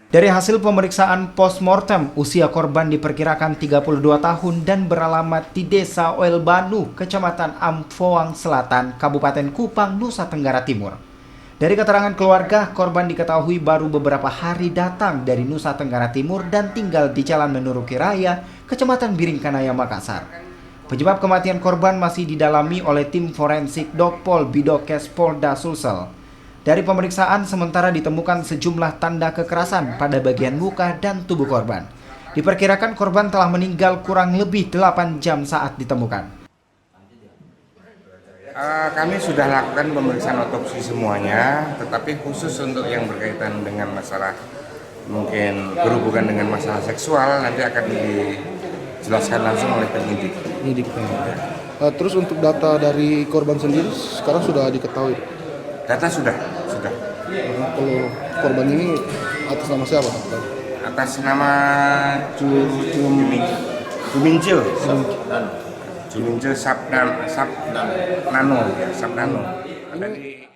Dari hasil pemeriksaan postmortem, usia korban diperkirakan 32 tahun dan beralamat di Desa Oelbanu, Kecamatan Amphoang Selatan, Kabupaten Kupang, Nusa Tenggara Timur. Dari keterangan keluarga, korban diketahui baru beberapa hari datang dari Nusa Tenggara Timur dan tinggal di Jalan Menuruki Raya, Kecamatan Biringkanaya, Makassar. Penyebab kematian korban masih didalami oleh tim forensik Dokpol Bidokes Polda Sulsel. Dari pemeriksaan sementara ditemukan sejumlah tanda kekerasan pada bagian muka dan tubuh korban. Diperkirakan korban telah meninggal kurang lebih 8 jam saat ditemukan. Kami sudah lakukan pemeriksaan otopsi semuanya, tetapi khusus untuk yang berkaitan dengan masalah mungkin berhubungan dengan masalah seksual nanti akan dijelaskan langsung oleh penyidik. Terus untuk data dari korban sendiri sekarang sudah diketahui? Data sudah. Kalau korban ini atas nama siapa? Atas nama Jumincil Sabnano. Ada di